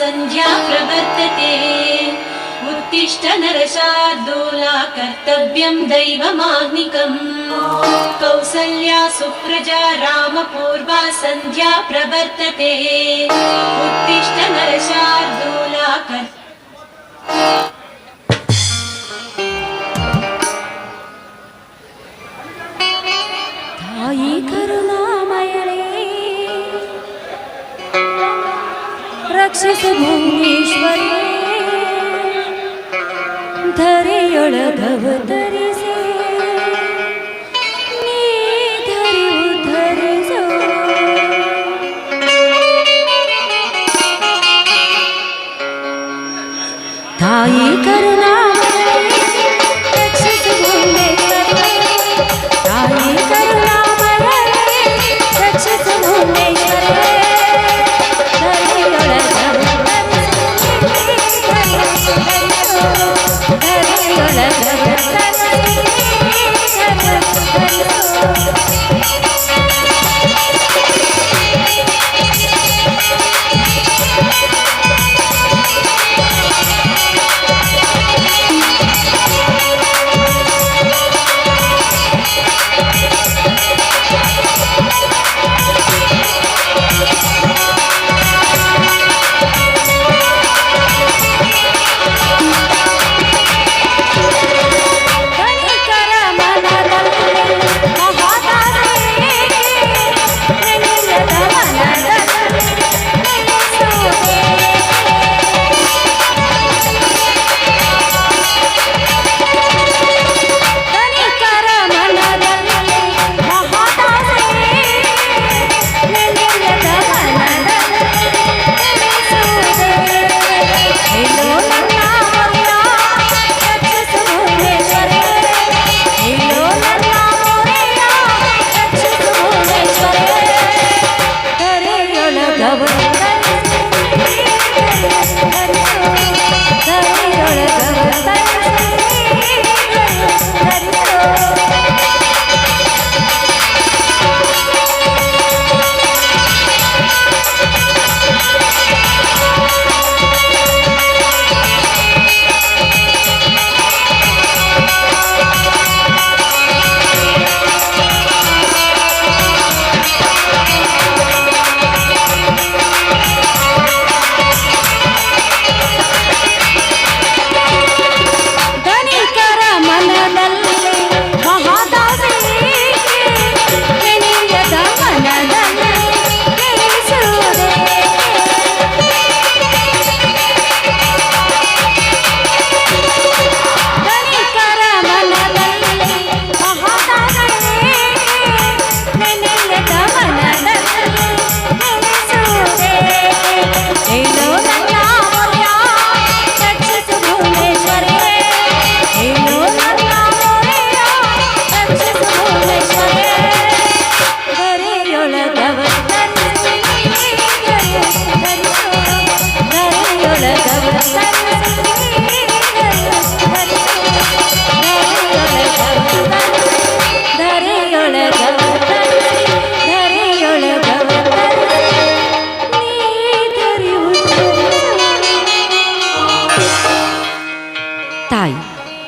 संध्या प्रवर्तते उत्तिष्ठ नरशार्दूला कर्तव्यं दैवमाह्निकम् कौसल्या सुप्रजा रामपूर्वा संध्या प्रवर्तते उत्तिष्ठ नरशार्दूला ತಾಯಿ ಕರುಣಾಮಯಳೇ ರಕ್ಷಿಸ ಭುವನೇಶ್ವರಿ ಧರೆಯೊಳಗವತರಿಸಿ ನೀ ಧರಿ ಉದ್ಧರಿಸೋ ತಾಯಿ ಕರುಣಾಮಯಳೇ ರಕ್ಷಿಸ ಭುವನೇಶ್ವರಿ ತಾಯಿ ಕರುಣಾಮಯಳೇ ರಕ್ಷಿಸ ಭುವನೇಶ್ವರಿ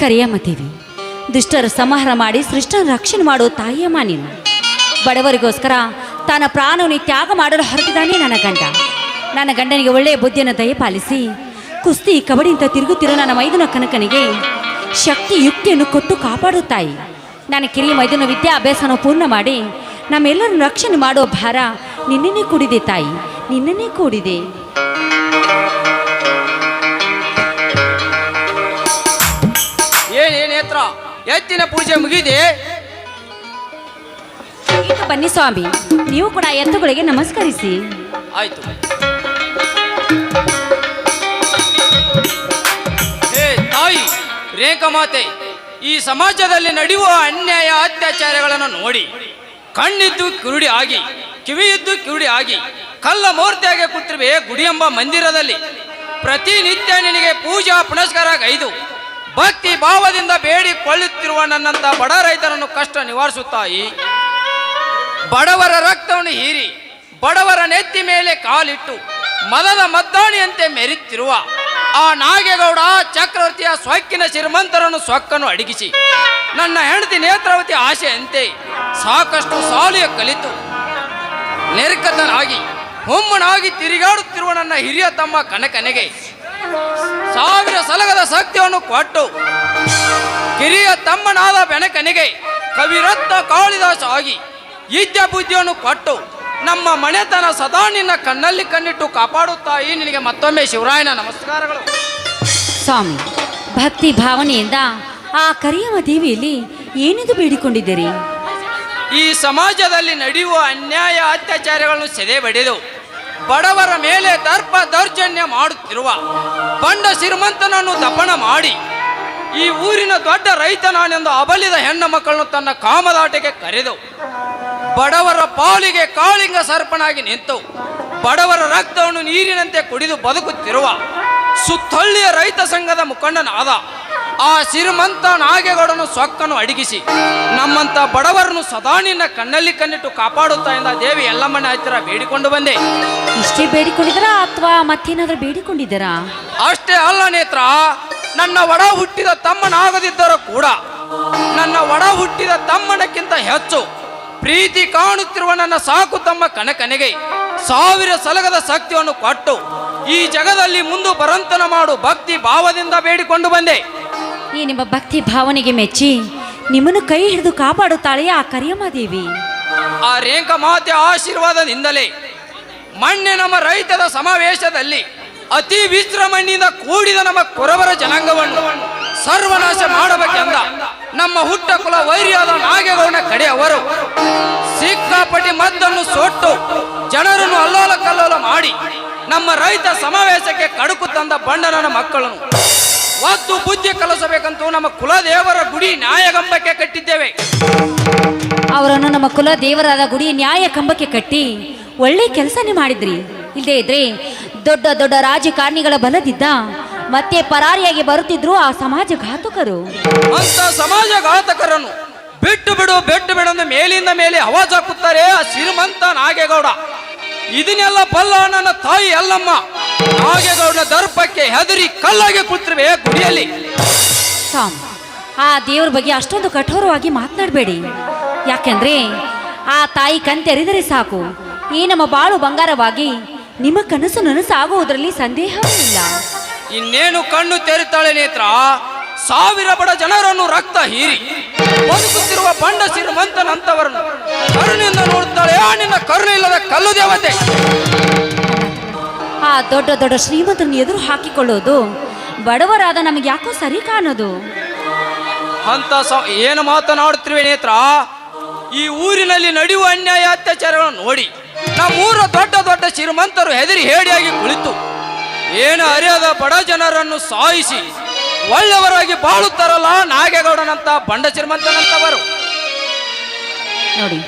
ಕರಿಯಮ್ಮದೇವಿ ದುಷ್ಟರ ಸಂಹಾರ ಮಾಡಿ ಸೃಷ್ಟನ ರಕ್ಷಣೆ ಮಾಡೋ ತಾಯಿಯಮ್ಮ ನೀನು. ಬಡವರಿಗೋಸ್ಕರ ತನ್ನ ಪ್ರಾಣವನ್ನು ತ್ಯಾಗ ಮಾಡಲು ಹೊರಟಿದ್ದಾನೆ ನನ್ನ ಗಂಡನಿಗೆ ಒಳ್ಳೆಯ ಬುದ್ಧಿಯನ್ನು ದಯಪಾಲಿಸಿ ಕುಸ್ತಿ ಕಬಡ್ಡಿ ಅಂತ ತಿರುಗುತ್ತಿರೋ ನನ್ನ ಮೈದುನ ಕನಕನಿಗೆ ಶಕ್ತಿ ಯುಕ್ತಿಯನ್ನು ಕೊಟ್ಟು ಕಾಪಾಡು ತಾಯಿ. ನನ್ನ ಕಿರಿಯ ಮೈದುನ ವಿದ್ಯಾಭ್ಯಾಸನ ಪೂರ್ಣ ಮಾಡಿ ನಮ್ಮೆಲ್ಲರನ್ನು ರಕ್ಷಣೆ ಮಾಡೋ ಭಾರ ನಿನ್ನನ್ನೇ ಕೂಡಿದೆ ತಾಯಿ, ನಿನ್ನನ್ನೇ ಕೂಡಿದೆ. ಏನೇನೇತ್ರ ಎತ್ತಿನ ಪೂಜೆ ಮುಗಿದೆ. ಬನ್ನಿ ಸ್ವಾಮಿ, ನೀವು ಕೂಡ ಎತ್ತುಗಳಿಗೆ ನಮಸ್ಕರಿಸಿ. ಆಯ್ತು. ಹೇ ತಾಯಿ ರೇಖಾಮಾತೆ, ಈ ಸಮಾಜದಲ್ಲಿ ನಡೆಯುವ ಅನ್ಯಾಯ ಅತ್ಯಾಚಾರಗಳನ್ನು ನೋಡಿ ಕಣ್ಣಿದ್ದು ಕಿರುಡಿ ಆಗಿ ಕಿವಿಯಿದ್ದು ಕಿರುಡಿ ಆಗಿ ಕಲ್ಲ ಮೂರ್ತಿಯಾಗಿ ಕೂತಿರುವೆ ಗುಡಿ ಎಂಬ ಮಂದಿರದಲ್ಲಿ ಪ್ರತಿನಿತ್ಯ ನಿನಗೆ ಪೂಜಾ ಪುನಸ್ಕಾರ ಗೈದು ಭಕ್ತಿ ಭಾವದಿಂದ ಬೇಡಿಕೊಳ್ಳುತ್ತಿರುವ ನನ್ನಂತ ಬಡ ರೈತರನ್ನು ಕಷ್ಟ ನಿವಾರಿಸುತ್ತಾಯಿ. ಬಡವರ ರಕ್ತವನ್ನು ಹೀರಿ ಬಡವರ ನೆತ್ತಿ ಮೇಲೆ ಕಾಲಿಟ್ಟು ಮದದ ಮದ್ದಾಣಿಯಂತೆ ಮೆರೆಯುತ್ತಿರುವ ಆ ನಾಗೇಗೌಡ ಚಕ್ರವರ್ತಿಯ ಸೊಕ್ಕಿನ ಶ್ರೀಮಂತರನ್ನು ಸೊಕ್ಕನ್ನು ಅಡಗಿಸಿ ನನ್ನ ಹೆಂಡತಿ ನೇತ್ರಾವತಿ ಆಶೆಯಂತೆ ಸಾಕಷ್ಟು ಸಾಲಿಯ ಕಲಿತು ನಿರ್ಗತನಾಗಿ ಹೊಮ್ಮನಾಗಿ ತಿರುಗಾಡುತ್ತಿರುವ ನನ್ನ ಹಿರಿಯ ತಮ್ಮ ಕನಕನಿಗೆ 1000 ಸಲಗದ ಶಕ್ತಿಯನ್ನು ಕೊಟ್ಟು ಕಿರಿಯ ತಮ್ಮನಾದ ಬೆನಕನಿಗೆ ಕವಿರತ್ನ ಕಾಳಿದಾಸ ಆಗಿ ವಿದ್ಯಾ ಬುದ್ಧಿಯನ್ನು ಕೊಟ್ಟು ನಮ್ಮ ಮನೆತನ ಸದಾ ನಿನ್ನ ಕಣ್ಣಲ್ಲಿ ಕಣ್ಣಿಟ್ಟು ಕಾಪಾಡುತ್ತಾಯಿ. ನಿನಗೆ ಮತ್ತೊಮ್ಮೆ ಶಿವರಾಯನ ನಮಸ್ಕಾರಗಳು. ಸ್ವಾಮಿ, ಭಕ್ತಿ ಭಾವನೆಯಿಂದ ಆ ಕರಿಯಮ್ಮ ದೇವಿಯಲ್ಲಿ ಏನೆಂದು ಬೇಡಿಕೊಂಡಿದ್ದೀರಿ? ಈ ಸಮಾಜದಲ್ಲಿ ನಡೆಯುವ ಅನ್ಯಾಯ ಅತ್ಯಾಚಾರಗಳನ್ನು ಸೆದೆ ಬಡಿದು ಬಡವರ ಮೇಲೆ ದರ್ಪ ದೌರ್ಜನ್ಯ ಮಾಡುತ್ತಿರುವ ಬಂಡ ಶ್ರೀಮಂತನನ್ನು ದಪನ ಮಾಡಿ ಈ ಊರಿನ ದೊಡ್ಡ ರೈತ ನಾನೆಂದು ಅಬಲಿದ ಹೆಣ್ಣು ಮಕ್ಕಳನ್ನು ತನ್ನ ಕಾಮದಾಟಕ್ಕೆ ಕರೆದು ಬಡವರ ಪಾಲಿಗೆ ಕಾಳಿಂಗ ಸರ್ಪನಾಗಿ ನಿಂತು ಬಡವರ ರಕ್ತವನ್ನು ನೀರಿನಂತೆ ಕುಡಿದು ಬದುಕುತ್ತಿರುವ ಸುತ್ತಳ್ಳಿಯ ರೈತ ಸಂಘದ ಮುಖಂಡನಾದ ಆ ಶ್ರೀಮಂತ ನಾಗೇಗೌಡನು ಸೊಕ್ಕನ್ನು ಅಡಗಿಸಿ ನಮ್ಮಂತ ಬಡವರನ್ನು ಸದಾ ನಿನ್ನ ಕಣ್ಣಲ್ಲಿ ಕಣ್ಣಿಟ್ಟು ಕಾಪಾಡುತ್ತಾ ಎಂದ ದೇವಿ ಎಲ್ಲಮ್ಮನ ಹತ್ತಿರ ಬೇಡಿಕೊಂಡು ಬಂದೆ. ಇಷ್ಟೇ ಬೇಡಿಕೊಂಡಿದ್ದೀರಾ ಅಥವಾ ಮತ್ತೇನಾದ್ರೂ ಬೇಡಿಕೊಂಡಿದ್ದೀರಾ? ಅಷ್ಟೇ ಅಲ್ಲ ನೇತ್ರ, ನನ್ನ ಒಡ ಹುಟ್ಟಿದ ತಮ್ಮನಾಗದಿದ್ದರೂ ಕೂಡ ನನ್ನ ಒಡ ಹುಟ್ಟಿದ ತಮ್ಮನಕ್ಕಿಂತ ಹೆಚ್ಚು ಪ್ರೀತಿ ಕಾಣುತ್ತಿರುವ ನನ್ನ ಸಾಕು ತಮ್ಮ ಕನಕನಿಗೆ 1000 ಸಲಗದ ಶಕ್ತಿಯನ್ನು ಕೊಟ್ಟು ಈ ಜಗದಲ್ಲಿ ಮುಂದೆ ಬರಂತನ ಮಾಡು ಭಕ್ತಿ ಭಾವದಿಂದ ಬೇಡಿಕೊಂಡು ಬಂದೆ. ಈ ನಿಮ್ಮ ಭಕ್ತಿ ಭಾವನೆಗೆ ಮೆಚ್ಚಿ ನಿಮ್ಮನ್ನು ಕೈ ಹಿಡಿದು ಕಾಪಾಡುತ್ತಾಳೆ ಆ ಕರಿಯಮ್ಮ ದೇವಿ. ಆ ರೇಂಕ ಮಾತೆ ಆಶೀರ್ವಾದದಿಂದಲೇ ಮೊನ್ನೆ ನಮ್ಮ ರೈತರ ಸಮಾವೇಶದಲ್ಲಿ ಅತಿ ವಿಜೃಂಭಣೆಯಿಂದ ಕೂಡಿದ ನಮ್ಮ ಕುರಬರ ಜನಾಂಗವನ್ನು ಸರ್ವನಾಶ ಮಾಡಬೇಕೆಂದ ನಮ್ಮ ಹುಟ್ಟ ಕುಲ ವೈರಿಯಾದ ನಾಗೇಗೌಡನ ಕಡೆ ಅವರು ಸಿಕ್ಕಾಪಟ್ಟಿ ಮದ್ದನ್ನು ಸೊಟ್ಟು ಜನರನ್ನು ಅಲ್ಲೋಲ ಕಲ್ಲೋಲ ಮಾಡಿ ನಮ್ಮ ರೈತ ಸಮಾವೇಶಕ್ಕೆ ಕಡುಕು ತಂದ ಬಂಡನನ ಮಕ್ಕಳನ್ನು ಒತ್ತು ಬುದ್ಧಿ ಕಲಿಸಬೇಕಂತೂ ನಮ್ಮ ಕುಲದೇವರ ಗುಡಿ ನ್ಯಾಯಗಂಬಕ್ಕೆ ಕಟ್ಟಿದ್ದೇವೆ. ಅವರನ್ನು ನಮ್ಮ ಕುಲ ದೇವರಾದ ಗುಡಿ ನ್ಯಾಯ ಕಂಬಕ್ಕೆ ಕಟ್ಟಿ ಒಳ್ಳೆ ಕೆಲಸನೇ ಮಾಡಿದ್ರಿ. ಇಲ್ಲದೇ ಇದ್ರೆ ದೊಡ್ಡ ದೊಡ್ಡ ರಾಜಕಾರಣಿಗಳ ಬಲದಿದ್ದ ಮತ್ತೆ ಪರಾರಿಯಾಗಿ ಬರುತ್ತಿದ್ರು ಆ ಸಮಾಜ ಘಾತಕರು. ಅಂತ ಸಮಾಜ ಘಾತಕರನ್ನು ಬಿಟ್ಟು ಬಿಡು ಮೇಲಿಂದ ಮೇಲೆ ಆವಾಜ್ ಹಾಕುತ್ತಾರೆ ಆ ಶ್ರೀಮಂತ ನಾಗೇಗೌಡ. ಇದನ್ನೆಲ್ಲ ಬಲ್ಲ ನನ್ನ ತಾಯಿ ಅಲ್ಲಮ್ಮ ನಾಗೇಗೌಡನ ದರ್ಪಕ್ಕೆ ಹೆದರಿ ಕಲ್ಲಾಗಿ ಕುಳಿತಿರುವೆ ಗುಡಿಯಲ್ಲಿ. ಆ ದೇವ್ರ ಬಗ್ಗೆ ಅಷ್ಟೊಂದು ಕಠೋರವಾಗಿ ಮಾತನಾಡಬೇಡಿ. ಯಾಕೆಂದ್ರೆ ಆ ತಾಯಿ ಕಣ್ತೆರೆದರೆ ಸಾಕು ಈ ನಮ್ಮ ಬಾಳು ಬಂಗಾರವಾಗಿ ನಿಮ್ಮ ಕನಸು ನನಸಾಗುವುದರಲ್ಲಿ ಸಂದೇಹವೂ ಇಲ್ಲ. ಇನ್ನೇನು ಕಣ್ಣು ತೆರೆತಾಳೆ ನೇತ್ರ, 1000 ಬಡ ಜನರನ್ನು ರಕ್ತ ಹೀರಿ ಬದುಕುತ್ತಿರುವ ಬಂಡ ಶ್ರೀಮಂತನಂತವರನ್ನು ಕರುಣೆಯಿಂದ ನೋಡುತ್ತಾಳೆ ಆ ನಿನ್ನ ಕರುಣೆ ಇಲ್ಲದ ಕಲ್ಲು ದೇವತೆ. ಆ ದೊಡ್ಡ ದೊಡ್ಡ ಶ್ರೀಮಂತರನ್ನು ಎದುರು ಹಾಕಿಕೊಳ್ಳೋದು ಬಡವರಾದ ನಮಗೆ ಯಾಕೋ ಸರಿ ಕಾಣೋದು. ಅಂತ ಏನು ಮಾತನಾಡುತ್ತಿರುವೆ ನೇತ್ರ? ಈ ಊರಿನಲ್ಲಿ ನಡೆಯುವ ಅನ್ಯಾಯ ಅತ್ಯಾಚಾರಗಳನ್ನು ನೋಡಿ ನಮ್ಮೂರ ದೊಡ್ಡ ದೊಡ್ಡ ಶ್ರೀಮಂತರು ಹೆದರಿ ಹೇಡಿಯಾಗಿ ಕುಳಿತು ಏನು ಅರಿಯದ ಬಡ ಜನರನ್ನು ಸಾಯಿಸಿ ಒಳ್ಳೆಯವರಾಗಿ ಬಾಳುತ್ತಾರಲ್ಲ ನಾಗೇಗೌಡನಂತ ಬಂಡ ಶ್ರೀಮಂತನಂತವರು. ನೋಡಿ,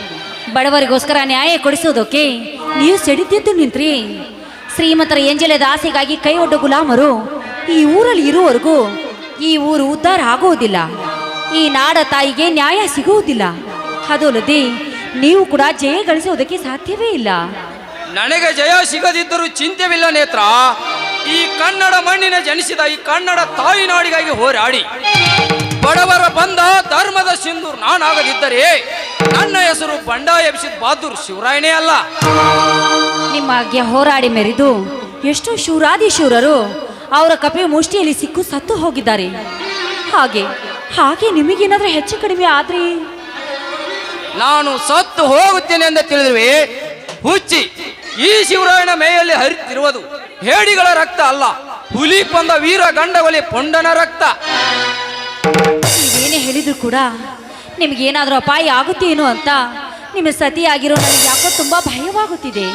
ಬಡವರಿಗೋಸ್ಕರ ನ್ಯಾಯ ಕೊಡಿಸೋದಕ್ಕೆ ನೀವು ಸಿಡಿದಿದ್ದು ನಿಂತ್ರಿ. ಶ್ರೀಮಂತರ ಎಂಜಲದ ಆಸೆಗಾಗಿ ಕೈ ಒಡ್ಡ ಗುಲಾಮರು ಈ ಊರಲ್ಲಿ ಇರುವವರೆಗೂ ಈ ಊರು ಉದ್ಧಾರ ಆಗುವುದಿಲ್ಲ. ಈ ನಾಡ ತಾಯಿಗೆ ನ್ಯಾಯ ಸಿಗುವುದಿಲ್ಲ. ಅದಲ್ಲದೆ ನೀವು ಕೂಡ ಜಯ ಗಳಿಸುವುದಕ್ಕೆ ಸಾಧ್ಯವೇ ಇಲ್ಲ. ನನಗೆ ಜಯ ಸಿಗದಿದ್ದರೂ ಚಿಂತೆವಿಲ್ಲ ನೇತ್ರ. ಈ ಕನ್ನಡ ಮಣ್ಣಿನ ಜನಿಸಿದ ಈ ಕನ್ನಡ ತಾಯಿ ನಾಡಿಗಾಗಿ ಹೋರಾಡಿ ಬಡವರ ಬಂದ ಧರ್ಮದ ಸಿಂಧೂರ್ ನಾನಾಗದಿದ್ದರೆ ನನ್ನ ಹೆಸರು ಬಂಡಾಯ ಎಬ್ಸಿದ ಬಹದ್ದೂರ್ ಶಿವರಾಯನೇ ಅಲ್ಲ. ನಿಮಗೆ ಹೋರಾಡಿ ಮೆರೆದು ಎಷ್ಟೋ ಶೂರಾದಿ ಶೂರರು ಅವರ ಕಪೆ ಮುಷ್ಟಿಯಲ್ಲಿ ಸಿಕ್ಕು ಸತ್ತು ಹೋಗಿದ್ದಾರೆ. ಹಾಗೆ ನಿಮಗೇನಾದ್ರೂ ಹೆಚ್ಚು ಕಡಿಮೆ ಆದ್ರೆ ನಾನು ಸತ್ತು ಹೋಗುತ್ತೇನೆ ಎಂದು ತಿಳಿದ್ವಿ ಹುಚ್ಚಿ. ಈ ಶಿವರಾಯನ ಮೇಯಲ್ಲಿ ಹರಿತಿರುವುದು ಹೇಡಿಗಳ ರಕ್ತ ಅಲ್ಲ, ಹುಲಿ ಕೊಂದ ವೀರ ಗಂಡಗೊಲಿ ಪೊಂಡನ ರಕ್ತ. ನೀವೇನೇ ಹೇಳಿದ್ರು ಕೂಡ ನಿಮಗೇನಾದ್ರೂ ಅಪಾಯ ಆಗುತ್ತೇನೋ ಅಂತ ನಿಮ್ಮ ಸತಿಯಾಗಿರೋ ನನಗೆ ಯಾಕೋ ತುಂಬಾ ಭಯವಾಗುತ್ತಿದೆ.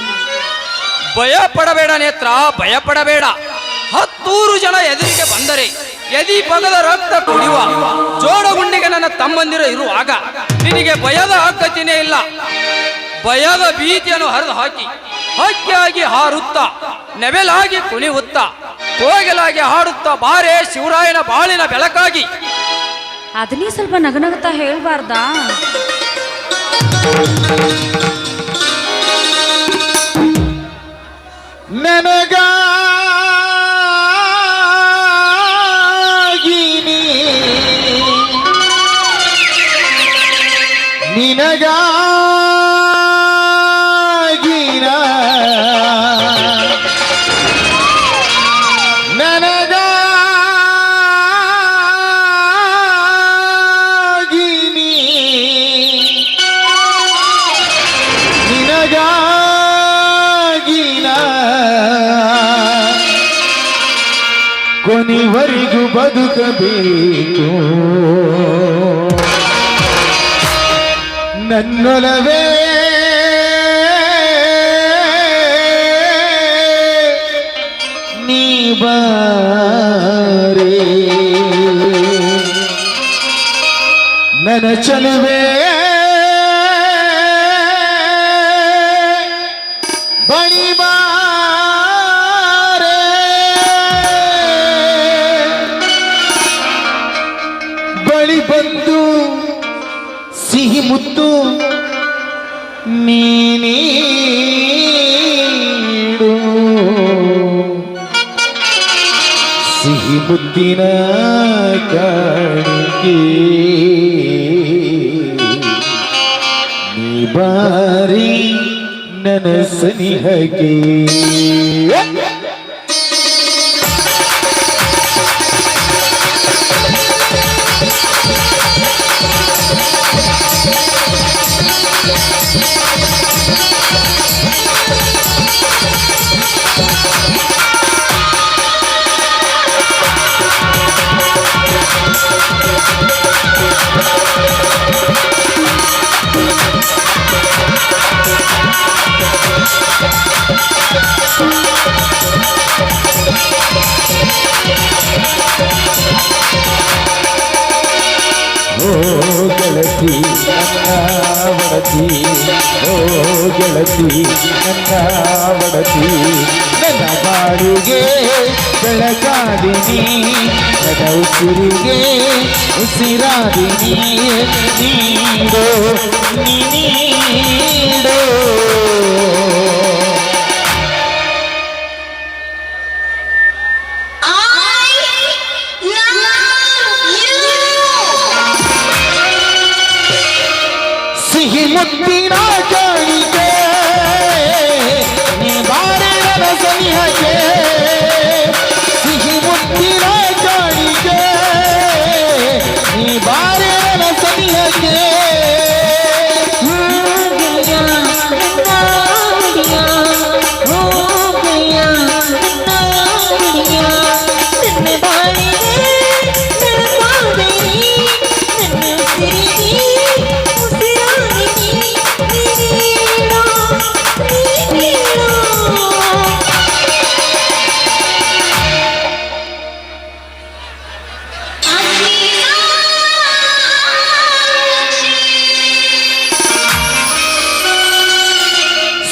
ಭಯ ಪಡಬೇಡ ನೇತ್ರ, ಭಯ ಪಡಬೇಡ. 10 ಜನ ಎದುರಿಗೆ ಬಂದರೆ ಎದಿ ಪಗದ ರಕ್ತ ಕುಡಿಯುವ ಜೋಡಗುಂಡಿಗೆ ನನ್ನ ತಮ್ಮಂದಿರು ಇರುವಾಗ ನಿನಗೆ ಭಯದ ಅಗತ್ಯನೇ ಇಲ್ಲ. ಭಯದ ಭೀತಿಯನ್ನು ಹರಿದು ಹಾಕಿ ಹಕ್ಕಿಯಾಗಿ ಹಾರುತ್ತಾ ನೆವೆಲಾಗಿ ಕುಣಿಯುತ್ತಾ ಕೋಗಿಲಾಗಿ ಹಾಡುತ್ತಾ ಬಾರೆ ಶಿವರಾಯನ ಬಾಳಿನ ಬೆಳಕಾಗಿ. ಅದನ್ನೇ ಸ್ವಲ್ಪ ನಗನಗುತ್ತಾ ಹೇಳ್ಬಾರ್ದಾ? ನನಗಾಗಿ ನಿನಗಾಗಿ ನನಗಾಗಿ ನಿನಗಾಗಿ ಕೊನೆವರೆಗೂ ಬದುಕಬೇಕು ನನ್ನೊಲವೇ ನೀ ಬಾರೆ ನನ್ನ ಚಲುವೆ ಬಳಿ ಬಾರೆ ಬಳಿ ಬಂದು ಸಿಹಿ ಮುತ್ತು ನೀಡು ಸಿಹಿ ಮುತ್ತಿನ ಕಾಣಿಕೆ ನೀ ಬಾರಿ ನನ್ನ ಸನಿಹಕ್ಕೆ ಓ ಗೆಳತಿ ನನ್ನ ಒಡತಿ ಓ ಗೆಳತಿ ನನ್ನ ಒಡತಿ ನನ್ನ ಬಾಡಿಗೆ ಬೆಳಗಾದಿನಿ ನನ್ನ ಉಸಿರಿಗೆ ಉಸಿರಾದಿನಿ ನೀಡೋ ನೀಡೋ ಸಿಹಿ ಮುತ್ತಿನ ಕಾಣಿಕೆ ನೀ ಬಾರೆ ನನ್ನ ಸನಿಹಕ್ಕೆ ಸಿಹಿ ಮುತ್ತಿನ ಕಾಣಿಕೆ ನೀ ಬಾರೆ ನನ್ನ ಸನಿಹಕ್ಕೆ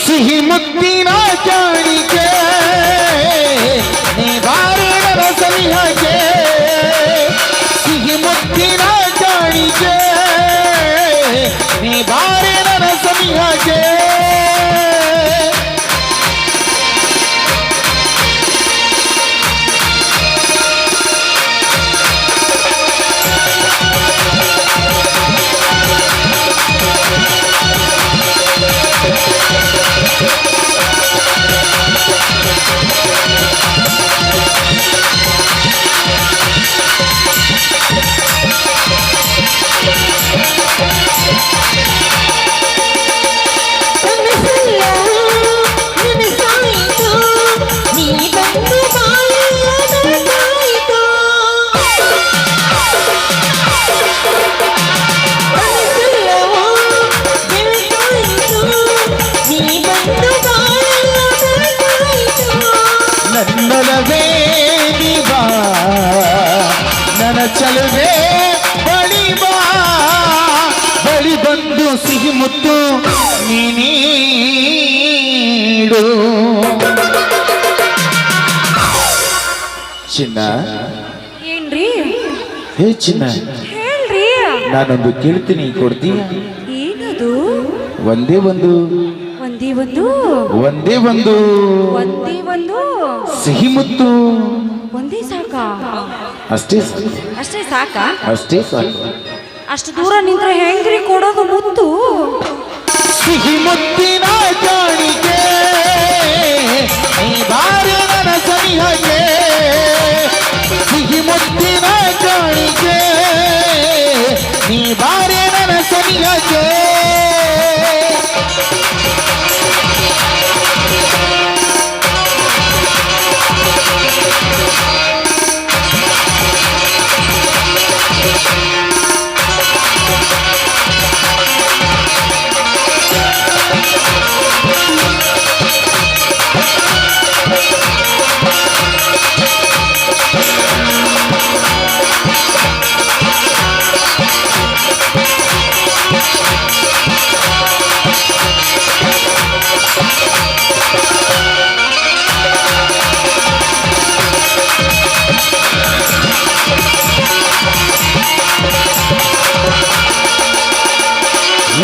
ಸಿಹಿ ಮುತ್ತಿನ ಕಾಣಿಕೆ ನೀ ಬಾರೆ ನನ್ನ ಸನಿಹಕ್ಕೆ ಸಿಹಿ ಮುತ್ತಿನ ಕಾಣಿಕೆ ನೀ ಬಾರೆ ನನ್ನ ಸನಿಹಕ್ಕೆ ನನ್ನೊಲವೇ ನೀ ಬಾ ನನ್ನ ಚಲುವೆ ಬಳಿ ಬಾ ಬಳಿ ಬಂದು ಸಿಹಿ ಮುತ್ತು ನೀಡು ಚಿನ್ನ ಏನ್ರಿ ಹೇ ಚಿನ್ನ ಹೇಳ್ರಿ ನಾನೊಂದು ಕೇಳ್ತೀನಿ ಕೊಡ್ತೀಯ ಏನದು ಒಂದೇ ಒಂದು ಒಂದೇ ಒಂದು ಒಂದೇ ಒಂದು ಒಂದೇ ಒಂದು ಸಿಹಿ ಮುತ್ತು. ಒಂದೇ ಸಾಕ? ಅಷ್ಟೇ ಸಾಕು. ಅಷ್ಟೇ ಸಾಕಾ? ಅಷ್ಟೇ ಸಾಕು. ಅಷ್ಟು ದೂರ ನಿಂತ್ರೆ ಹೆಂಗ್ರಿ ಕೊಡೋದು ಮುತ್ತು? ಸಿಹಿ ಮುತ್ತಿನ ಕಾಣಿಕೆ ನೀ ಬಾರಿ ನನ್ನ ಸನಿಹಗೆ. ಸಿಹಿ ಮುತ್ತಿನ ಕಾಣಿಕೆ ನೀ ಬಾರಿ ನನ್ನ ಸನಿಹಗೆ.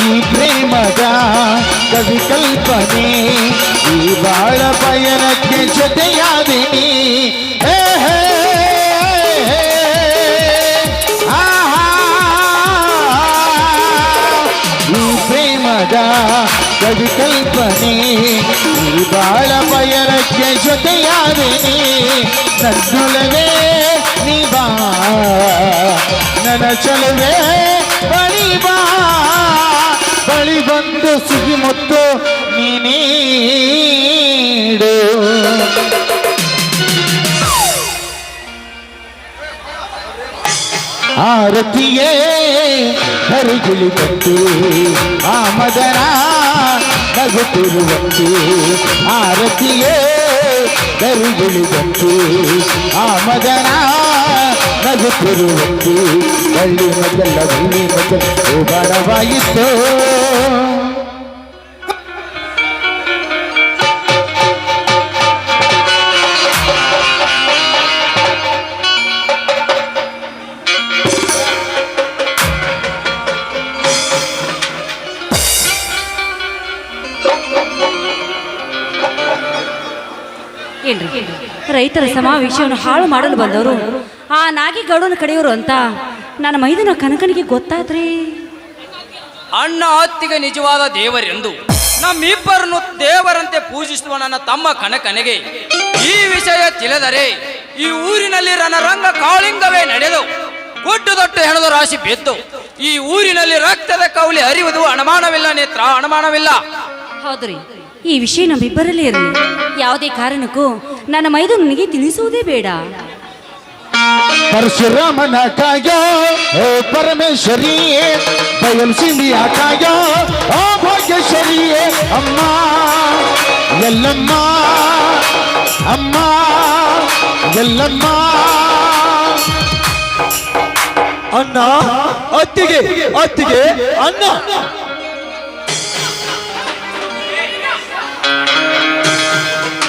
ಈ ಪ್ರೇಮದ ಕವಿ ಕಲ್ಪನೆ ಈ ಬಾಳ ಪಯಣಕ್ಕೆ ಜೊತೆಯಾದಿನಿ. ಈ ಪ್ರೇಮದ ಕವಿ ಕಲ್ಪನೆ ಈ ಬಾಳ ಪಯಣಕ್ಕೆ ಜೊತೆಯಾದಿನಿ. ನನ್ನೊಲವೇ ನೀ ಬಾ ನನ್ನ ಚಲುವೆ ಬಳಿ ಬಾ. ಬಳಿ ಬಂದು ಸಿಹಿ ಮುತ್ತು ನೀಡು. ಆರತಿಯೇ ಹರಿಗಿಳಿ ಬಂತು ಆ ಮದನ ನಗುತ್ತಿರುವಂತೆ. ಆರತಿಯೇ ಹರಿಗಿಳಿ ಬಂತು ಆ ಮದನ ನಗುತ್ತಿರುವಂತೆ. ಬಳ್ಳಿ ಮೊದಲ ಬಳ್ಳಿ ಮೊದಲ ಉಬಾರವಾಯಿತು. ಏನ್ರಿ ರೈತರ ಸಮಾವೇಶವನ್ನು ಹಾಳು ಮಾಡಲು ಬಂದವರು ಆ ನಾಗಿಗೌಡನ ಕಡೆಯವರು ಅಂತ ನನ್ನ ಮೈದನ ಕನಕನಿಗೆ ಗೊತ್ತಾದ್ರಿ. ಅಣ್ಣ ಅತ್ತಿಗೆ ನಿಜವಾದ ದೇವರೆಂದು ನಮ್ಮಿಬ್ಬರನ್ನು ದೇವರಂತೆ ಪೂಜಿಸುವ ನನ್ನ ತಮ್ಮ ಕನಕನಿಗೆ ಈ ವಿಷಯ ತಿಳಿದರೆ ಈ ಊರಿನಲ್ಲಿ ರಣರಂಗ ಕಾಳಿಂಗವೇ ನಡೆದು ಗುಡ್ಡು ದೊಡ್ಡ ಹೆಣದ ರಾಶಿ ಬಿದ್ದು ಈ ಊರಿನಲ್ಲಿ ರಕ್ತದ ಕವಲಿ ಹರಿಯುವುದು ಅನುಮಾನವಿಲ್ಲ ನೇತ್ರ, ಅನುಮಾನವಿಲ್ಲ. ಹೌದ್ರಿ, ಈ ವಿಷಯ ನಮ್ಮಿಬ್ಬರಲ್ಲೇ ಇರಲಿ. ಯಾವುದೇ ಕಾರಣಕ್ಕೂ ನನ್ನ ಮೈದನಿಗೆ ತಿಳಿಸುವುದೇ ಬೇಡ. ಪರಶುರಾಮನ ಕಾಯೋ ಓ ಪರಮೇಶ್ವರಿಯೇ, ಬಯಲು ಸಿಂಧಿಯ ಕಾಯೋ ಓ ಭಾಗ್ಯೇಶ್ವರಿಯೇ. ಅಮ್ಮ ಎಲ್ಲಮ್ಮ ಅಮ್ಮ ಎಲ್ಲಮ್ಮ. ಅಣ್ಣ ಅತ್ತಿಗೆ ಅತ್ತಿಗೆ ಅಣ್ಣ.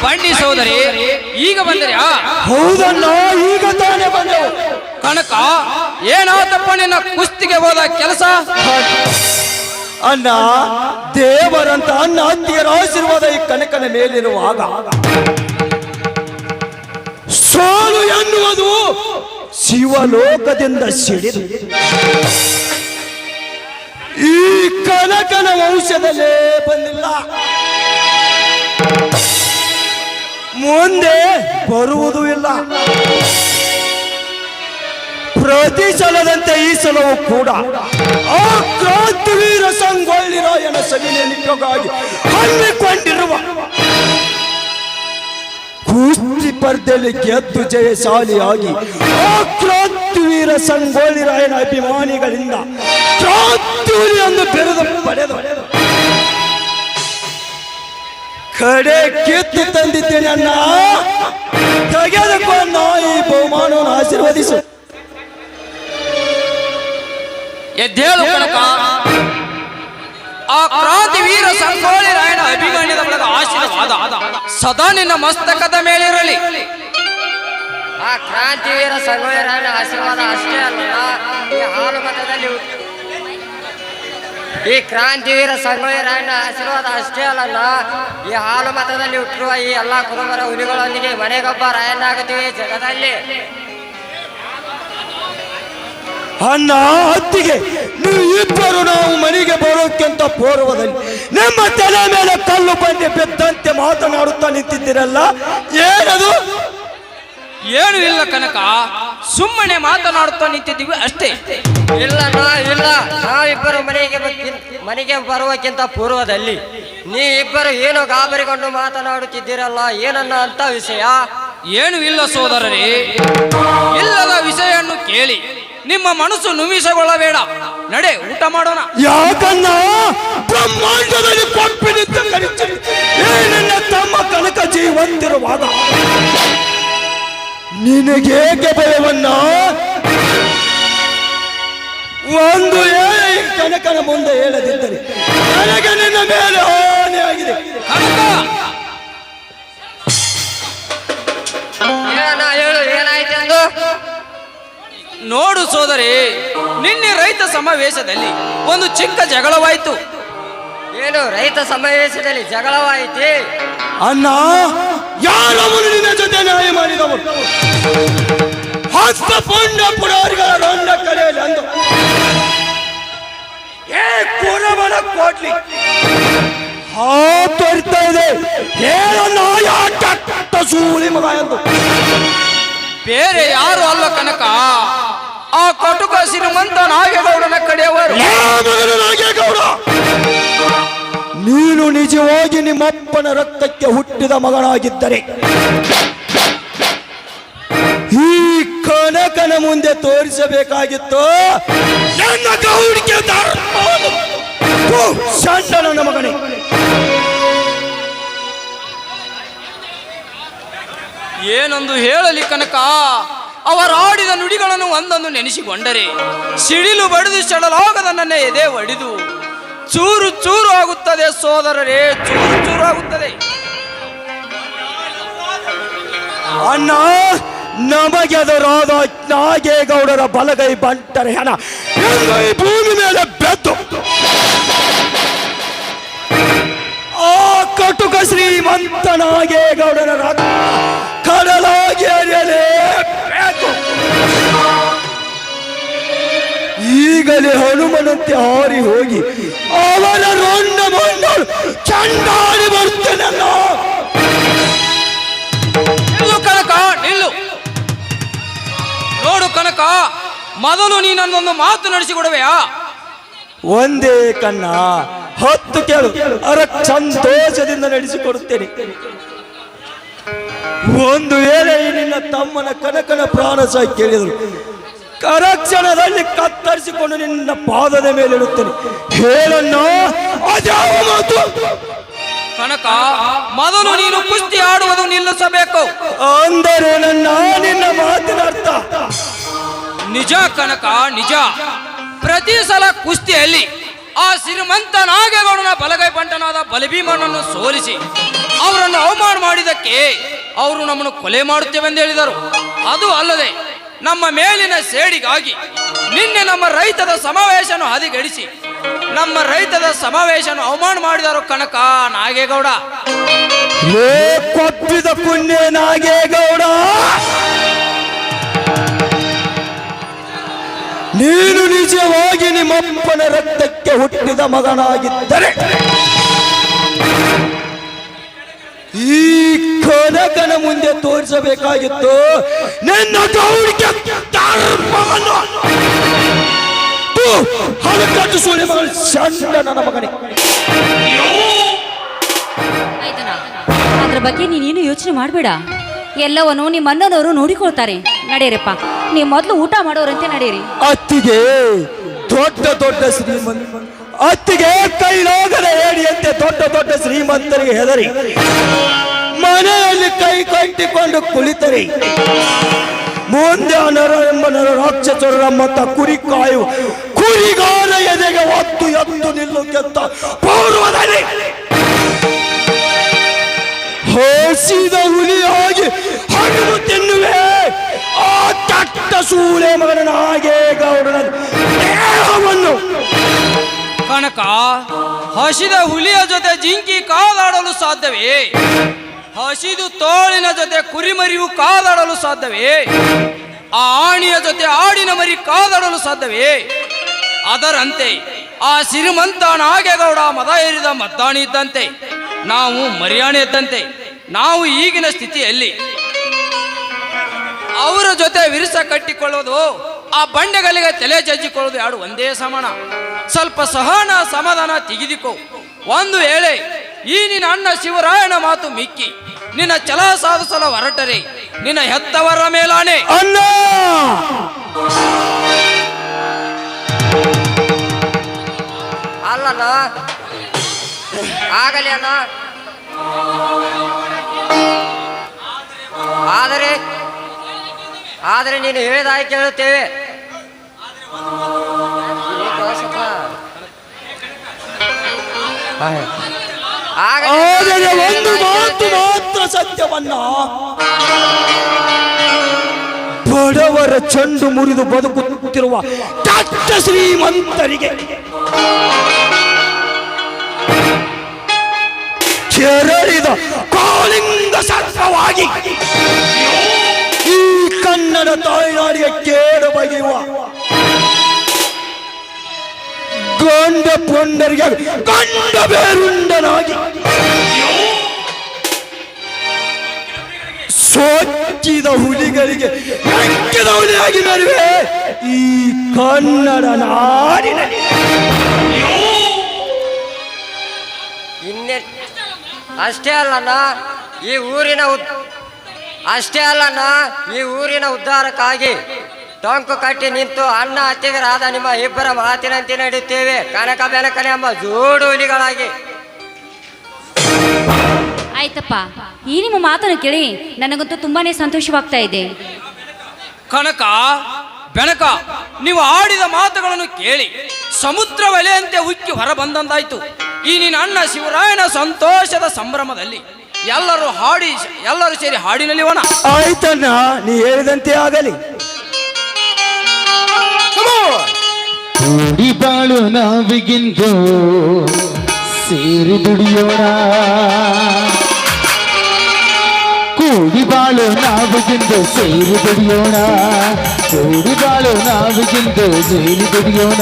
ಬನ್ನಿ ಸೋದರಿ, ಈಗ ಬಂದರೆ? ಹೌದಣ್ಣ, ಈಗ ತಾನೇ ಬಂದೆವು. ಕನಕ, ಏನಾತಪ್ಪ ನಿನ್ನ ಕುಸ್ತಿಗೆ ಹೋದ ಕೆಲಸ? ಅಣ್ಣ, ದೇವರಂತ ಅಣ್ಣ ಅತ್ತಿಯರ ಆಶೀರ್ವಾದ ಈ ಕನಕನ ಮೇಲಿರುವಾಗ ಸೋಲು ಎನ್ನುವುದು ಶಿವಲೋಕದಿಂದ ಸಿಡಿದು ಈ ಕನಕನ ವಂಶದಲ್ಲೇ ಬಂದಿಲ್ಲ, ಮುಂದೆ ಬರುವುದೂ ಇಲ್ಲ. ಪ್ರತಿ ಸಲದಂತೆ ಈ ಸಲವೂ ಕೂಡ ಆ ಕ್ರಾಂತಿವೀರ ಸಂಗೊಳ್ಳಿ ರಾಯನ ಸವಿನೆನಪಿಗಾಗಿ ಹಮ್ಮಿಕೊಂಡಿರುವ ಕುಸ್ತಿ ಸ್ಪರ್ಧೆಯಲ್ಲಿ ಗೆದ್ದು ಜಯಶಾಲಿಯಾಗಿ ಆ ಕ್ರಾಂತಿವೀರ ಸಂಗೊಳ್ಳಿ ರಾಯನ ಅಭಿಮಾನಿಗಳಿಂದ ಕ್ರಾಂತಿವೀರಿಯನ್ನು ಪಡೆದು ಕಡೆ ಕಿತ್ತು ತಂದಿದ್ದೇನೆ ಅಣ್ಣ. ತೆಗೆದುಕೊಂಡು ಈ ಬಹುಮಾನವನ್ನು ಆಶೀರ್ವದಿಸು. ಎದ್ದೇಳು ಕನಕ. ಆ ಕ್ರಾಂತಿವೀರ ಸಂಗೊಳ್ಳಿ ರಾಯನ ಅಭಿಮಾನಿಗಳ ಬಳಗ ಆಶೀರ್ವಾದ ಸದಾ ನಿನ್ನ ಮಸ್ತಕದ ಮೇಲಿರಲಿ. ಆ ಕ್ರಾಂತಿವೀರ ಸಂಗೊಳ್ಳಿ ರಾಯನ ಆಶೀರ್ವಾದ ಅಷ್ಟೇ ಅಲ್ಲ, ಈ ಹಾಲು ಮತದಲ್ಲಿ ಈ ಕ್ರಾಂತಿವೀರ ಸಂಗೊಳ್ಳಿ ರಾಯಣ್ಣ ಆಶೀರ್ವಾದ ಅಷ್ಟೇ ಅಲ್ಲಣ್ಣ, ಈ ಹಾಲು ಮತದಲ್ಲಿ ಹುಟ್ಟಿರುವ ಈ ಎಲ್ಲಾ ಕುರುಬರ ಹುಲಿಗಳೊಂದಿಗೆ ಮನೆಗೊಬ್ಬ ರಾಯಣ್ಣ ಆಗುತ್ತೀವಿ ಜಗದಲ್ಲಿ. ಅಣ್ಣ ಅತ್ತಿಗೆ ನೀವು ಇಬ್ಬರು ನಾವು ಮನೆಗೆ ಬರೋಕ್ಕಿಂತ ಪೂರ್ವದಲ್ಲಿ ನಿಮ್ಮ ತಲೆ ಮೇಲೆ ಕಲ್ಲು ಬಂದು ಬಿದ್ದಂತೆ ಮಾತನಾಡುತ್ತಾ ನಿಂತಿದ್ದೀರಲ್ಲ, ಏನದು? ಏನು ಇಲ್ಲ ಕನಕ, ಸುಮ್ಮನೆ ಮಾತನಾಡುತ್ತಾ ನಿಂತಿದ್ದೀವಿ ಅಷ್ಟೇ. ಇಲ್ಲಣ್ಣ ಇಲ್ಲ, ನಾವಿಬ್ಬರು ಮನೆಗೆ ಬರುವಕ್ಕಿಂತ ಪೂರ್ವದಲ್ಲಿ ನೀವಿಬ್ಬರು ಏನೋ ಗಾಬರಿಗೊಂಡು ಮಾತನಾಡುತ್ತಿದ್ದೀರಲ್ಲ, ಏನನ್ನ ಅಂತ ವಿಷಯ? ಏನು ಇಲ್ಲ ಸೋದರರೇ, ಇಲ್ಲದ ವಿಷಯವನ್ನು ಕೇಳಿ ನಿಮ್ಮ ಮನಸ್ಸು ನುಮಿಸಗೊಳ್ಳಬೇಡ. ನಡೆ ಊಟ ಮಾಡೋಣ. ಯಾಕನ್ನ ಬ್ರಹ್ಮಾಂಡದಲ್ಲಿ ಕೊಪ್ಪಿನಿಂದ ಕರಿತೀರಿ ನನ್ನ ತಮ್ಮ ಕನಕ ಜೀವಂತಿರುವಾಗ ನಿನಗೇಕೆ ಭಯವನ್ನ? ಒಂದು ವೇಳೆ ಈ ಕನಕನ ಮುಂದೆ ಹೇಳದಿದ್ದರೆ ನನಗೆ ನಿನ್ನ ಮೇಲೆ ಹಾನಿಯಾಗಿದೆ. ಹೇಳು ಏನಾಯ್ತೆಂದು. ನೋಡು ಸೋದರಿ, ನಿನ್ನೆ ರೈತ ಸಮಾವೇಶದಲ್ಲಿ ಒಂದು ಚಿಕ್ಕ ಜಗಳವಾಯಿತು. ಏನು ರೈತ ಸಮಾವೇಶದಲ್ಲಿ ಜಗಳವಾಯಿತೆ? ಅಣ್ಣ, ಯಾರವನು ನಿನ್ನ ಜೊತೆ ನ್ಯಾಯ ಮಾಡಿದವರು? ಹಸ್ತ ಪುಂಡ ಪುರಾರಿಗಳ ರಂಡ ಕಡೆಯಲ್ಲಿ ಅಂದು ಕುರಬನ ಕೋಟ್ಲಿ ತೋರಿಸ್ತಾ ಇದೆ. ಸೂಳಿ ಮಗ ಎಂದು ಬೇರೆ ಯಾರು ಅಲ್ಲ ಕನಕ, ಆ ಕಟುಕ ಶ್ರೀಮಂತ ನಾಗೇಗೌಡನ ಕಡೆಯವರು. ನಾಗೇಗೌಡ, ನೀನು ನಿಜವಾಗಿ ನಿಮ್ಮಪ್ಪನ ರಕ್ತಕ್ಕೆ ಹುಟ್ಟಿದ ಮಗನಾಗಿದ್ದರೆ ಈ ಕನಕನ ಮುಂದೆ ತೋರಿಸಬೇಕಾಗಿತ್ತು ನನ್ನ ಗೌಡಿಕೆ ಧರ್ಮವನ್ನು. ಸಣ್ಣ ನನ್ನ ಮಗನೇ, ಏನೊಂದು ಹೇಳಲಿ ಕನಕ, ಅವರಾಡಿದ ನುಡಿಗಳನ್ನು ಒಂದೊಂದು ನೆನೆಸಿಕೊಂಡರೆ ಸಿಡಿಲು ಬಡಿದು ಸಡಲಾಗದ ನನ್ನ ಎದೆ ಒಡೆದು ಚೂರು ಚೂರು ಆಗುತ್ತದೆ ಸೋದರರೇ, ಚೂರು ಚೂರು ಆಗುತ್ತದೆ. ಅಣ್ಣ, ನಮಗೆ ಅದರಾದ ನಾಗೇಗೌಡರ ಬಲಗೈ ಬಂಟರೆ ಹಣ ಈ ಭೂಮಿ ಮೇಲೆ ಬೆದ್ದು ಆ ಕಟುಕ ಶ್ರೀಮಂತ ನಾಗೇಗೌಡರ ರಕ್ತ ಕಡಲಾಗಿ ಹರಿಯಲೇಬೇಕು. ಈಗಲೇ ಹನುಮನಂತೆ ಹಾರಿ ಹೋಗಿ ಅವನ ರೊಂಡ ಮಂಡಳು ಚಂಡಾಡಿ ಬರ್ತೇನೆ. ನಿಲ್ಲು ಕನಕ, ನಿಲ್ಲು. ನೋಡು ಕನಕ, ಮೊದಲು ನೀ ನನ್ನೊಂದು ಮಾತು ನಡೆಸಿಕೊಡುವೆಯಾ? ಒಂದೇ ಕಣ್ಣ, 10 ಕೇಳು, ಸಂತೋಷದಿಂದ ನಡೆಸಿಕೊಡುತ್ತೇನೆ. ಒಂದು ವೇಳೆ ನಿನ್ನ ತಮ್ಮನ ಕನಕನ ಪ್ರಾಣ ಸಹ ಕೇಳಿದರು ಕರಕ್ಷಣದಲ್ಲಿ ಕತ್ತರಿಸಿಕೊಂಡು ನಿನ್ನ ಪಾದದ ಮೇಲೆ ಇಡುತ್ತೇನೆ. ಹೇಳಣ್ಣ, ಅದ್ಯಾವ ಮಾತು? ಕನಕ, ಮೊದಲು ನೀನು ಕುಸ್ತಿ ಆಡುವುದು ನಿಲ್ಲಿಸಬೇಕು. ಅಂದರೆ ನಿನ್ನ ಮಾತಿನ ಅರ್ಥ? ನಿಜ ಕನಕ, ನಿಜ. ಪ್ರತಿ ಸಲ ಕುಸ್ತಿಯಲ್ಲಿ ಆ ಶ್ರೀಮಂತ ನಾಗೇಗೌಡನ ಬಲಗೈ ಬಂಟನಾದ ಬಲಭೀಮನನ್ನು ಸೋಲಿಸಿ ಅವರನ್ನು ಅವಮಾನ ಮಾಡಿದಕ್ಕೆ ಅವರು ನಮ್ಮನ್ನು ಕೊಲೆ ಮಾಡುತ್ತೇವೆಂದು ಹೇಳಿದರು. ಅದು ಅಲ್ಲದೆ ನಮ್ಮ ಮೇಲಿನ ಸೇಡಿಗಾಗಿ ನಿನ್ನೆ ನಮ್ಮ ರೈತದ ಸಮಾವೇಶವನ್ನು ಹದಿಗೆಡಿಸಿ ನಮ್ಮ ರೈತದ ಸಮಾವೇಶವನ್ನು ಅವಮಾನ ಮಾಡಿದರು ಕನಕ ನಾಗೇಗೌಡ. ಕೊಪ್ಪಿದ ಪುಣ್ಯ ನಾಗೇಗೌಡ, ನೀನು ನಿಜವಾಗಿ ನಿಮ್ಮಪ್ಪನ ರಕ್ತಕ್ಕೆ ಹುಟ್ಟಿದ ಮಗನಾಗಿದ್ದರೆ ಈ ಕನಕನ ಮುಂದೆ ತೋರಿಸಬೇಕಾಗಿತ್ತು ನಿನ್ನ ಗೌಡಿಕೆ ಧರ್ಮವನ್ನು. ಹಣಕಟ್ಟು ಸುಳಿ ಮಗನ ಸಣ್ಣ ನನ್ನ ಮಗನೇ. ಅದ್ರ ಬಗ್ಗೆ ನೀನೇನು ಯೋಚನೆ ಮಾಡಬೇಡ, ಎಲ್ಲವನ್ನು ನಿಮ್ಮ ಅಣ್ಣನವರು ನೋಡಿಕೊಳ್ತಾರೆ. ನಡೆಯರಪ್ಪ, ನೀವು ಮೊದಲು ಊಟ ಮಾಡೋರಂತೆ ನಡೆಯಿರಿ. ಅತ್ತಿಗೆ ದೊಡ್ಡ ದೊಡ್ಡ ಶ್ರೀಮಂತ, ಅತ್ತಿಗೆ ಕೈಲಾಗದ ಹೇಡಿಯಂತೆ ದೊಡ್ಡ ದೊಡ್ಡ ಶ್ರೀಮಂತರಿಗೆ ಹೆದರಿ ಮನೆಯಲ್ಲಿ ಕೈ ಕಟ್ಟಿಕೊಂಡು ಕುಳಿತರೆ ಮುಂದೆ ಎಂಬ ರಾಕ್ಷಸರು ನಮ್ಮತ್ತ ಕುರಿ ಕಾಯುವ ಕುರಿಗಾರ ಎದೆಗೆ ಒತ್ತು ಎತ್ತು ನಿಲ್ಲುಕ್ಕೆಂತ ಪೂರ್ವದಲ್ಲಿ ಹೊಸಿದ ಹುಲಿಯಾಗಿ ಹಣ್ಣು ತಿನ್ನುವೆ. ಆ ತಟ್ಟ ಸೂಳೆ ಮಗನ ನಾಗೇಗೌಡನ ದೇಹವನ್ನು ಕನಕ ಕನಕ, ಹಸಿದ ಹುಲಿಯ ಜೊತೆ ಜಿಂಕಿ ಕಾದಾಡಲು ಸಾಧ್ಯವೇ? ಹಸಿದು ತೋಳಿನ ಜೊತೆ ಕುರಿಮರಿಯು ಕಾದಾಡಲು ಸಾಧ್ಯವೇ? ಆ ಆಣಿಯ ಜೊತೆ ಆಡಿನ ಮರಿ ಕಾದಾಡಲು ಸಾಧ್ಯವೇ? ಅದರಂತೆ ಆ ಶ್ರೀಮಂತ ನಾಗೇಗೌಡ ಮದ ಏರಿದ ಮದ್ದಾಣಿ ಇದ್ದಂತೆ, ನಾವು ಮರಿಯಾಣಿ ಇದ್ದಂತೆ. ನಾವು ಈಗಿನ ಸ್ಥಿತಿಯಲ್ಲಿ ಅವರ ಜೊತೆ ವಿರಸ ಕಟ್ಟಿಕೊಳ್ಳೋದು, ಆ ಬಂಡೆಗಳಿಗೆ ತಲೆ ಜಜ್ಜಿಕೊಳ್ಳೋದು ಎರಡು ಒಂದೇ ಸಮಾನ. ಸ್ವಲ್ಪ ಸಹನ ಸಮಾಧಾನ ತೆಗೆದುಕೋ. ಒಂದು ವೇಳೆ ಈ ನಿನ್ನ ಅಣ್ಣ ಶಿವರಾಯನ ಮಾತು ಮಿಕ್ಕಿ ನಿನ್ನ ಛಲ ಸಾಧಿಸಲು ಹೊರಟರೆ ನಿನ್ನ ಹೆತ್ತವರ ಮೇಲಾನೆ. ಅಣ್ಣ ಅಲ್ಲಣ್ಣ, ಆಗಲಿ ಅಣ್ಣ. ಆದರೆ ನೀನು ಹೇಳಿದಾಗಿ ಕೇಳುತ್ತೇವೆ. ಆದರೆ ಒಂದು ಮಾತು ಮಾತ್ರ ಸತ್ಯವನ್ನ, ಬಡವರ ಚೆಂಡು ಮುರಿದು ಬದುಕುತ್ತಿರುವ ದಟ್ಟ ಶ್ರೀಮಂತರಿಗೆ ಕೆರಳಿದ ಕಾಳಿಂಗ ಸರ್ಪವಾಗಿ ಈ ಕನ್ನಡ ತಾಯ್ನಾಡಿಗೆ ಕೇಡು ಬಗೆಯುವ ಗಂಡ ಪೊಂಡರಿಗೆ ಗಂಡ ಬೇರುಂಡನಾಗಿ ಸೋಚಿದ ಹುಲಿಗಳಿಗೆ ಮೆಕ್ಕಿದ ಹುಲಿಯಾಗಿ ಬರುವೆ ಈ ಕನ್ನಡ ನಾಡಿನಲ್ಲಿ. ಇನ್ನೇ ಅಷ್ಟೇ ಅಲ್ಲಣ್ಣ, ಈ ಊರಿನ ಉದ್ಧಾರಕ್ಕಾಗಿ ಟೊಂಕು ಕಟ್ಟಿ ನಿಂತು ಅಣ್ಣ ಅತ್ತಿಗರಾದ ನಿಮ್ಮ ಇಬ್ಬರ ಮಾತಿನಂತೆ ನಡೆಯುತ್ತೇವೆ. ಕನಕ ಬೆನಕನೆ ಎಂಬ ಜೋಡು ಹುಲಿಗಳಾಗಿ. ಆಯ್ತಪ್ಪ, ಈ ನಿಮ್ಮ ಮಾತನ್ನು ಕೇಳಿ ನನಗಂತೂ ತುಂಬಾನೇ ಸಂತೋಷವಾಗ್ತಾ ಇದೆ. ಕನಕ ಬೆನಕ, ನೀವು ಆಡಿದ ಮಾತುಗಳನ್ನು ಕೇಳಿ ಸಮುದ್ರ ವಲೆಯಂತೆ ಉಕ್ಕಿ ಹೊರ ಬಂದಂತಾಯ್ತು. ಈ ನಿನ್ನ ಅಣ್ಣ ಶಿವರಾಯನ ಸಂತೋಷದ ಸಂಭ್ರಮದಲ್ಲಿ ಎಲ್ಲರೂ ಸೇರಿ ಹಾಡಿನಲ್ಲಿವನ. ಆಯ್ತಣ್ಣ, ನೀ ಹೇಳಿದಂತೆ ಆಗಲಿ. ಕೂಡಿ ಬಾಳು ನಾವಿಗಿಂದು ಸೇರಿ ದುಡಿಯೋಣ, ಕೂಡಿ ಬಾಳು ನಾವಿಗಿಂದು ಸೇರಿ ದುಡಿಯೋಣ, ಕೂಡಿ ಬಾಳು ನಾವಿಗಿಂದು ಸೇರಿ ದುಡಿಯೋಣ.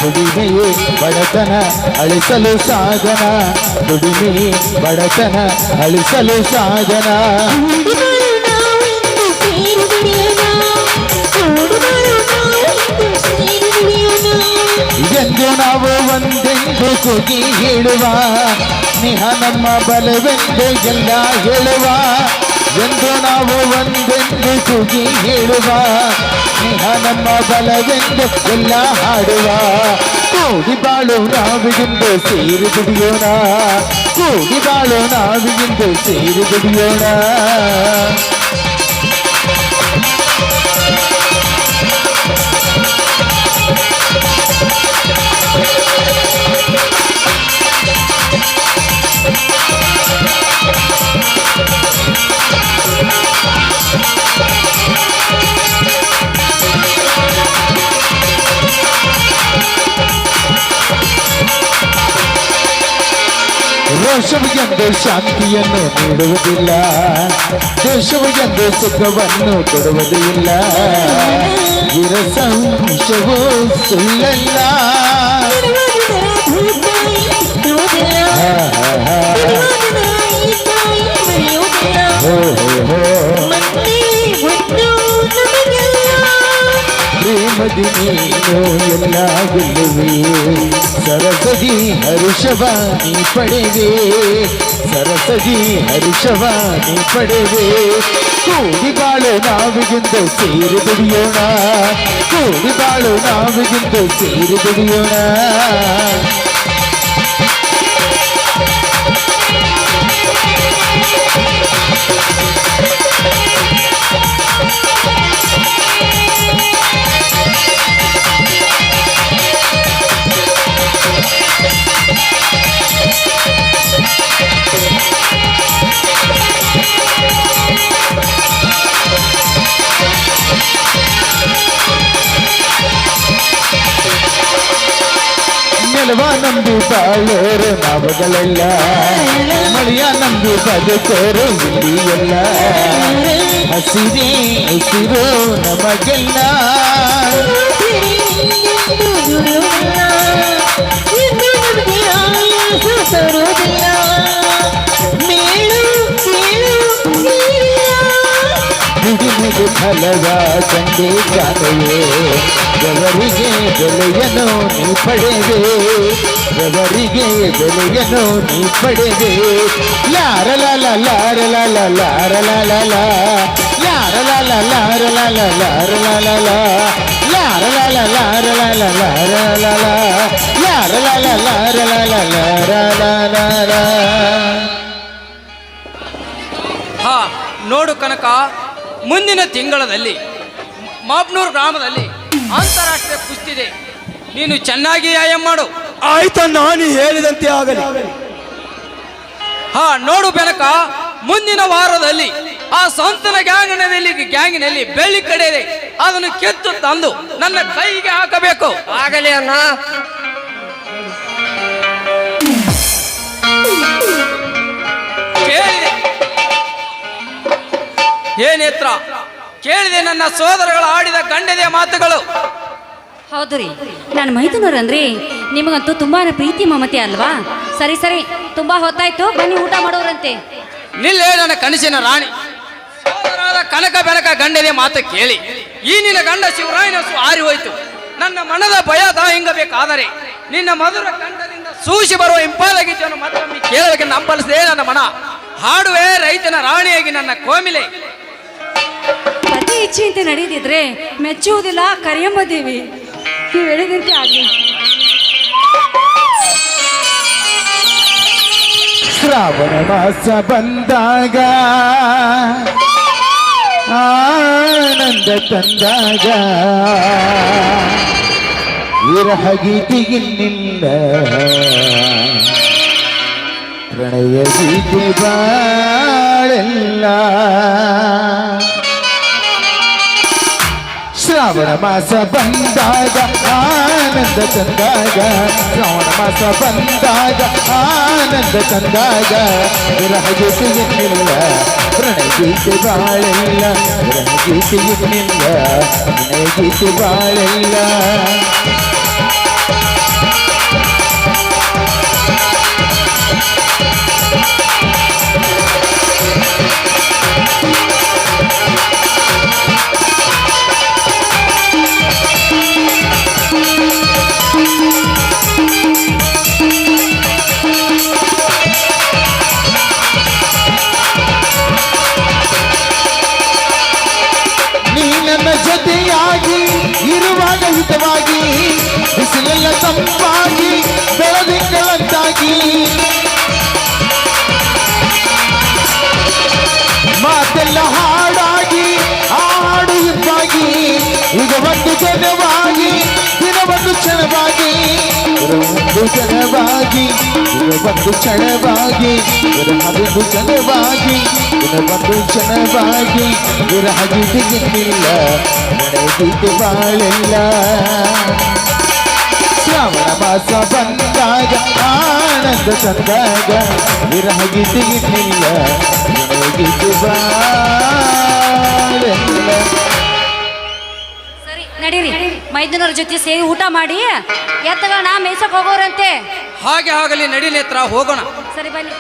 ದುಡಿಮೆಯೇ ಬಡತನ ಅಳಿಸಲು ಸಾಧನ, ದುಡಿಮೆ ಬಡತನ ಅಳಿಸಲು ಸಾಧನ. ಎಂದು ನಾವು ಒಂದೆಂದು ಕೂಗಿ ಹೇಳುವ, ಸ್ನೇಹ ನಮ್ಮ ಬಲವೆಂದು ಎಲ್ಲ ಹೇಳುವ. ಎಂದು ನಾವು ಒಂದೆಂದು ಕೂಗಿ ಹೇಳುವ, ಸ್ನೇಹ ನಮ್ಮ ಬಲವೆಂದು ಎಲ್ಲ ಹಾಡುವ. ಕೂಡಿ ಬಾಳು ನಾವಿಗಿಂದು ಸೇರಿ ದುಡಿಯೋಣ, ಕೂಡಿ ಬಾಳು ನಾವಿಗಿಂದು ಸೇರಿ ದುಡಿಯೋಣ. ರೋಷವು ಎಂದು ಶಾಂತಿಯನ್ನು ನೀಡುವುದಿಲ್ಲ, ದೋಷವು ಎಂದು ಸುಖವನ್ನು ಕೊಡುವುದೂ ಇಲ್ಲ. ವಿರಸಂಶವೂ ಸುಳ್ಳಲ್ಲ, ಪ್ರೇಮದಿ ನೀನು ಎಲ್ಲ ಗೆಲ್ಲುವೆ, ಸರಸದಿ ಹರುಷವಾಣಿ ಪಡೆವೆ, ಸರಸದಿ ಹರುಷವಾಣಿ ಪಡೆವೆ. ಕೂಡಿ ಬಾಳು ನಾವಿಗಿಂದು ಸೇರಿ ದುಡಿಯೋಣ, ಕೂಡಿ ಬಾಳು ನಾವಿಗಿಂದು ಸೇರಿ ದುಡಿಯೋಣ. ನಂಬಿ ಬಾಳೋರು ನಾವುಗಳೆಲ್ಲ ಮಳೆಯ ನಂಬಿ ಬದುಕೋರು ಇಲ್ಲಿ ಎಲ್ಲ ಹಸಿರೇ ಉಸಿರು ನಮಗೆಲ್ಲ ಬಿಡಿಮಿಡಿ ಫಲವ ಕಂಡೆ ಕಾಣುವೆ ಅವರಿಗೆ ಬೆಲೆಯನ್ನು ನೀ ಪಡೆವೆ ಅವರಿಗೆ ಬೆಲೆಯನ್ನು ನೀ ಪಡೆವೆ ಲಾರಲಾಲ ಲಾರಲಾಲ ಲಾರಲಾಲ ಲಾರಲಾಲ ಲಾರಲಾಲ ಲಾರಲಾಲ ಲಾರಲಾಲ ಲಾರಲಾಲ ಲಾರಲಾಲ ಲಾರಲಾಲ ಲಾರಲಾಲ ಲಾರಲಾಲ. ಹಾ ನೋಡು ಕನಕ, ಮುಂದಿನ ತಿಂಗಳಲ್ಲಿ ಮಾಪ್ನೂರು ಗ್ರಾಮದಲ್ಲಿ ಅಂತಾರಾಷ್ಟ್ರೀಯ ಕುಸ್ತಿದೆ. ನೀನು ಚೆನ್ನಾಗಿ ವ್ಯಾಯಾಮ ಮಾಡು. ಆಯ್ತಾ, ನಾನು ಹೇಳಿದಂತೆ ಆಗಲಿ. ಹಾ ನೋಡು ಬೆನಕ, ಮುಂದಿನ ವಾರದಲ್ಲಿ ಆ ಸಂತನ ಗ್ಯಾಂಗಿನಲ್ಲಿ ಬೆಳ್ಳಿ ಕಡೆ ಇದೆ, ಅದನ್ನು ಕಿತ್ತು ತಂದು ನನ್ನ ಕೈಗೆ ಹಾಕಬೇಕು. ಆಗಲಿ ಅಣ್ಣ. ಕೇಳಿದೆ ಏನೇತ್ರ, ಕೇಳಿದೆ ನನ್ನ ಸೋದರಗಳು ಆಡಿದ ಗಂಡದೆ ಮಾತುಗಳು. ಹೌದು ರೀ, ನಾನು ಮೈದುನವ್ರಂದ್ರಿ ನಿಮಗಂತೂ ತುಂಬಾ ಪ್ರೀತಿ ಮಮತೆ ಅಲ್ವಾ? ಸರಿ ಸರಿ, ತುಂಬಾ ಹೊತ್ತಾಯ್ತು, ಬನ್ನಿ ಊಟ ಮಾಡೋರಂತೆ. ನಿಲ್ಲೇ ನನ್ನ ಕನಸಿನ ರಾಣಿ. ಸೋದರಾದ ಕನಕ ಬೆನಕ ಗಂಡದೆ ಮಾತು ಕೇಳಿ ಈ ನಿನ್ನ ಗಂಡ ಶಿವರಾಯನಸು ಆರಿ ಹೋಯ್ತು. ನನ್ನ ಮನದ ಭಯ ಹಿಂಗಬೇಕಾದರೆ ನಿನ್ನ ಮಧುರ ಕಂಠದಿಂದ ಸೂಸಿ ಬರುವ ಇಂಪಾದ ಗೀತೆಯನ್ನು ಮತ್ತೊಮ್ಮೆ ಕೇಳಲಿಕ್ಕೆ ನಂಬಲಿಸಿದೆ ನನ್ನ ಮನ. ಹಾಡುವೆ ರೈತನ ರಾಣಿಯಾಗಿ ನನ್ನ ಕೋಮಿಲೆ. ಪತಿ ಇಚ್ಛೆಯಂತೆ ನಡೆದಿದ್ರೆ ಮೆಚ್ಚುವುದಿಲ್ಲ ಕರಿಯಮ್ಮ ದೇವಿ, ನೀವು ಹೇಳಿದಂತೆ ಆಗಲಿ. ಶ್ರಾವಣ ಮಾಸ ಬಂದಾಗ ಆನಂದ ತಂದಾಗ ವಿರಹ ಗೀತೆಗಿನ್ನಿಲ್ಲ ಪ್ರಣಯ ಗೀತೆ ಬಾಳೆಲ್ಲ. ಶ್ರಾವಣ ಮಾಸ ಬಂದಾಗ ಆನಂದ ತಂದಾಗ ಶ್ರಾವಣ ಮಾಸ ಬಂದಾಗ ಆನಂದ ತಂದಾಗ ವಿರಹ ಗೀತೆಯನ್ನಿಲ್ಲ ಪ್ರಣಯ ಗೀತೆ ಬಾಳೆಲ್ಲ ವಿರಹ ಗೀತೆಯನ್ನಿಲ್ಲ ಪ್ರಣಯ ಗೀತೆ ಬಾಳೆಲ್ಲ. ಜೊತೆಯಾಗಿ ಇರುವಾಗ ಹಿತವಾಗಿ ಬಿಸಿಲೆಲ್ಲ ತಂಪಾಗಿ ಬೆಳದಿಂಗಳಂತಾಗಿ ಮಾತೆಲ್ಲ ಹಾಡಾಗಿ ಹಾಡು ಇಂಪಾಗಿ ಈಗ ಒಂದು ಜನವಾಗಿ ದಿನವೊಂದು ಕ್ಷಣವಾಗಿ ಒಂದು ಜನವಾಗಿ ದಿನವೊಂದು ಕ್ಷಣವಾಗಿ ವಿರಹವಿಂದು ಜನವಾಗಿ ದಿನವೊಂದು ಕ್ಷಣವಾಗಿ ವಿರಹ ಗೀತೆಗಿನ್ನಿಲ್ಲ ಪ್ರಣಯ ಗೀತೆ ಬಾಳೆಲ್ಲ. ಶ್ರಾವಣ ಮಾಸ ಬಂದಾಗ ಆನಂದ ತಂದಾಗ ವಿರಹ ಗೀತೆಗಿನ್ನಿಲ್ಲ ಪ್ರಣಯ ಗೀತೆ ಬಾಳೆಲ್ಲ. ಸರಿ ನಡೀರಿ, ಮೈದುನವ್ರ ಜೊತೆ ಸೇರಿ ಊಟ ಮಾಡಿ ಎತ್ತಗಳನ್ನ ಮೇಯ್ಸಕ್ ಹೋಗೋರಂತೆ. ಹಾಗೆ ಆಗಲಿ, ನಡಿ ನೇತ್ರ, ಹೋಗೋಣ. ಸರಿ ಬನ್ನಿ.